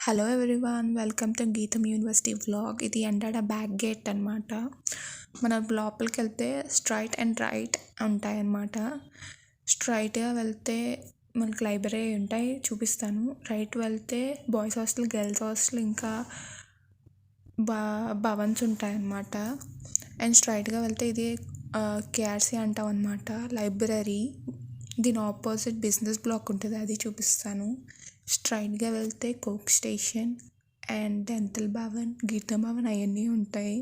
Hello everyone, welcome to గీతం university vlog. ఇది ఎండడ back gate అనమాట. మనం లోపలికి వెళ్తే స్ట్రైట్ అండ్ రైట్ ఉంటాయన్నమాట. స్ట్రైట్గా వెళ్తే మనకి లైబ్రరీ ఉంటాయి, చూపిస్తాను. రైట్ వెళ్తే బాయ్స్ హాస్టల్, గర్ల్స్ హాస్టల్, ఇంకా భవన్స్ ఉంటాయన్నమాట. అండ్ స్ట్రైట్గా వెళ్తే ఇది కేఆర్సీ అంటాం అనమాట, లైబ్రరీ. దీని ఆపోజిట్ బిజినెస్ బ్లాక్ ఉంటుంది, అది చూపిస్తాను. స్ట్రైట్గా వెళ్తే coke station and dental Bhavan, గీతం భవన్ అవన్నీ ఉంటాయి.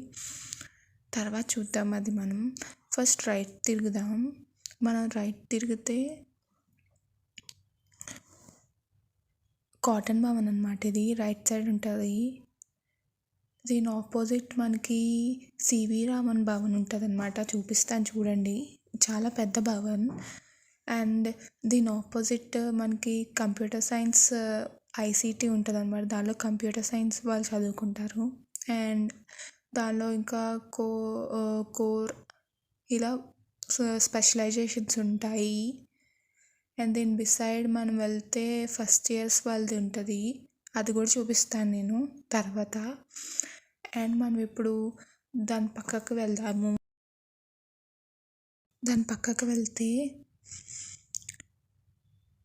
తర్వాత చూద్దాం అది. మనం ఫస్ట్ రైట్ తిరుగుదాం. మనం రైట్ తిరిగితే కాటన్ భవన్ అనమాట, ఇది రైట్ సైడ్ ఉంటుంది. దీని ఆపోజిట్ మనకి సివి రామన్ భవన్ ఉంటుంది అనమాట, చూపిస్తాను చూడండి. చాలా పెద్ద భవన్. అండ్ దీని ఆపోజిట్ మనకి కంప్యూటర్ సైన్స్ ఐసీటీ ఉంటుంది అనమాట. దానిలో కంప్యూటర్ సైన్స్ వాళ్ళు చదువుకుంటారు. అండ్ దానిలో ఇంకా కోర్ ఇలా స్పెషలైజేషన్స్ ఉంటాయి. అండ్ దీని బిసైడ్ మనం వెళ్తే ఫస్ట్ ఇయర్స్ వాళ్ళది ఉంటుంది, అది కూడా చూపిస్తాను నేను తర్వాత. అండ్ మనం ఇప్పుడు దాని పక్కకు వెళ్దాము. దాని పక్కకు వెళ్తే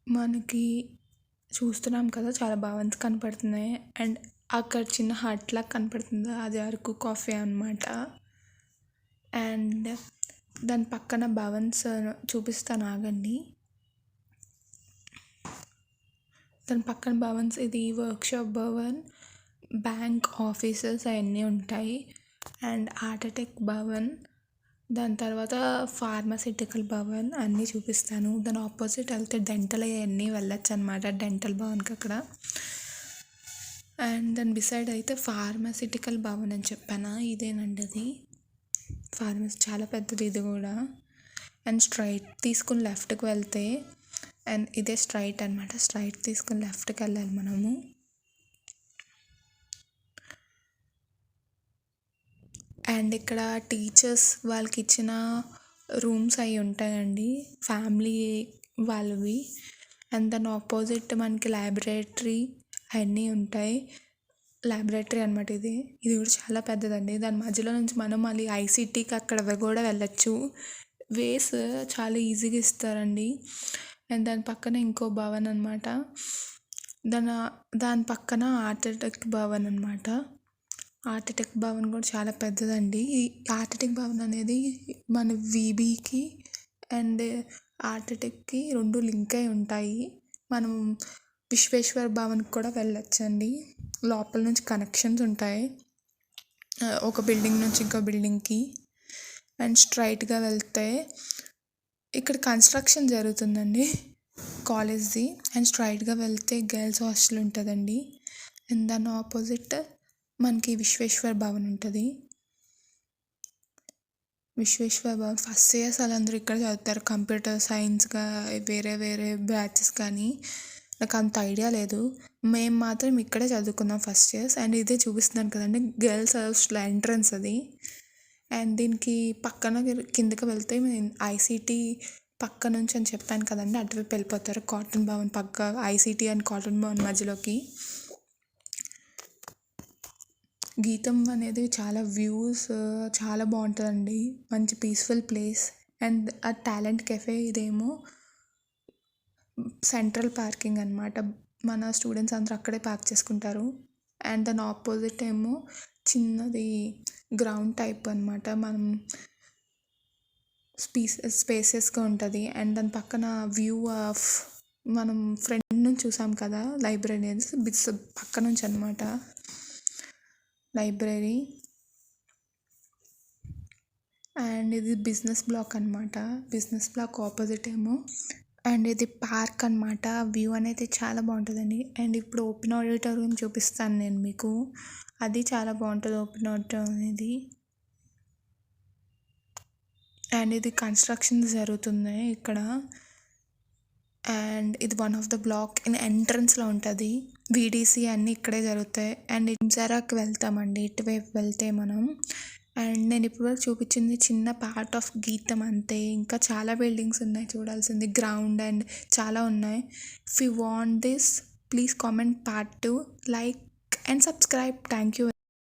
మనకి చూస్తున్నాం కదా, చాలా భవన్స్ కనపడుతున్నాయి. అండ్ అక్కడ చిన్న హట్ లాగా కనపడుతుంది, అది అరకు కాఫీ అనమాట. అండ్ దాని పక్కన భవన్స్ చూపిస్తాను, ఆగండి. దాని పక్కన భవన్స్, ఇది వర్క్షాప్ భవన్, బ్యాంక్ ఆఫీసెస్ అవన్నీ ఉంటాయి. అండ్ ఆర్టటెక్ భవన్, దాని తర్వాత ఫార్మాసిటికల్ భవన్ అన్నీ చూపిస్తాను. దాని ఆపోజిట్ వెళ్తే డెంటల్ అవన్నీ వెళ్ళొచ్చు అనమాట, డెంటల్ భవన్కి అక్కడ. అండ్ దాని బిసైడ్ అయితే ఫార్మాసిటికల్ భవన్ అని చెప్పాను, ఇదేనండి అది. ఫార్మసీ చాలా పెద్దది ఇది కూడా. అండ్ స్ట్రైట్ తీసుకుని లెఫ్ట్కి వెళ్తే, అండ్ ఇదే స్ట్రైట్ అనమాట, స్ట్రైట్ తీసుకుని లెఫ్ట్కి వెళ్ళాలి మనము. అండ్ ఇక్కడ టీచర్స్ వాళ్ళకి ఇచ్చిన రూమ్స్ అవి ఉంటాయండి, ఫ్యామిలీ వాళ్ళవి. అండ్ దాని ఆపోజిట్ మనకి లైబ్రరీ అవన్నీ ఉంటాయి. లైబ్రరీ అనమాట ఇది కూడా చాలా పెద్దదండి. దాని మధ్యలో నుంచి మనం మళ్ళీ ఐసీటీకి అక్కడ కూడా వెళ్ళచ్చు. వేస్ చాలా ఈజీగా ఇస్తారండి. అండ్ దాని పక్కన ఇంకో భవన్ అనమాట, దాని పక్కన ఆర్టటెక్ భవన్ అనమాట. ఆర్టటెక్ భవన్ కూడా చాలా పెద్దదండి. ఈ ఆర్టటెక్ భవన్ అనేది మన వీబీకి అండ్ ఆర్టటెక్కి రెండు లింక్ అయి ఉంటాయి. మనం విశ్వేశ్వర భవన్కి కూడా వెళ్ళొచ్చండి, లోపల నుంచి కనెక్షన్స్ ఉంటాయి ఒక బిల్డింగ్ నుంచి ఇంకో బిల్డింగ్కి. అండ్ స్ట్రైట్గా వెళ్తే ఇక్కడ కన్స్ట్రక్షన్ జరుగుతుందండి కాలేజ్ది. అండ్ స్ట్రైట్గా వెళ్తే గర్ల్స్ హాస్టల్ ఉంటుందండి. అండ్ దాని ఆపోజిట్ మనకి విశ్వేశ్వర భవన్ ఉంటుంది. విశ్వేశ్వర భవన్ ఫస్ట్ ఇయర్స్ వాళ్ళందరూ ఇక్కడ చదువుతారు, కంప్యూటర్ సైన్స్గా వేరే వేరే బ్యాచెస్. కానీ నాకు అంత ఐడియా లేదు, మేము మాత్రం ఇక్కడే చదువుకున్నాం ఫస్ట్ ఇయర్స్. అండ్ ఇదే చూపిస్తున్నాను కదండి, గర్ల్స్ హాస్టల్ ఎంట్రన్స్ అది. అండ్ దీనికి పక్కన కిందకి వెళ్తే ఐసీటీ పక్క నుంచి అని చెప్పాను కదండి, అటువైపు వెళ్ళిపోతారు. కాటన్ భవన్ పక్క ఐసీటీ అండ్ కాటన్ భవన్ మధ్యలోకి. గీతం అనేది చాలా వ్యూస్ చాలా బాగుంటుందండి, మంచి పీస్ఫుల్ ప్లేస్. అండ్ ఆ టాలెంట్ కెఫే ఇదేమో సెంట్రల్ పార్కింగ్ అనమాట, మన స్టూడెంట్స్ అందరూ అక్కడే పార్క్ చేసుకుంటారు. అండ్ దాని ఆపోజిట్ ఏమో చిన్నది గ్రౌండ్ టైప్ అనమాట, మనం స్పేసెస్గా ఉంటుంది. అండ్ దాని పక్కన వ్యూ ఆఫ్ మనం ఫ్రంట్ నుంచి చూసాం కదా లైబ్రరీ, పక్క నుంచి అనమాట లైబ్రరీ. అండ్ ఇది బిజినెస్ బ్లాక్ అనమాట, బిజినెస్ బ్లాక్ ఆపోజిట్ ఏమో. అండ్ ఇది పార్క్ అనమాట, వ్యూ అనేది చాలా బాగుంటుందండి. అండ్ ఇప్పుడు ఓపెన్ ఆడిటోరియం చూపిస్తాను నేను మీకు, అది చాలా బాగుంటుంది ఓపెన్ ఆడిటోరియం అనేది. అండ్ ఇది కన్స్ట్రక్షన్ జరుగుతుంది ఇక్కడ. అండ్ ఇది one of the block in ఎంట్రన్స్లో ఉంటుంది, వీడీసీ అన్నీ ఇక్కడే జరుగుతాయి. అండ్ ఇంజరాకి వెళ్తామండి ఇటువైపు వెళ్తే మనం. అండ్ నేను ఇప్పుడు చూపించింది చిన్న పార్ట్ ఆఫ్ గీతం అంతే, ఇంకా చాలా బిల్డింగ్స్ ఉన్నాయి చూడాల్సింది, గ్రౌండ్ అండ్ చాలా ఉన్నాయి. If you want this please comment part 2, like and subscribe. Thank you.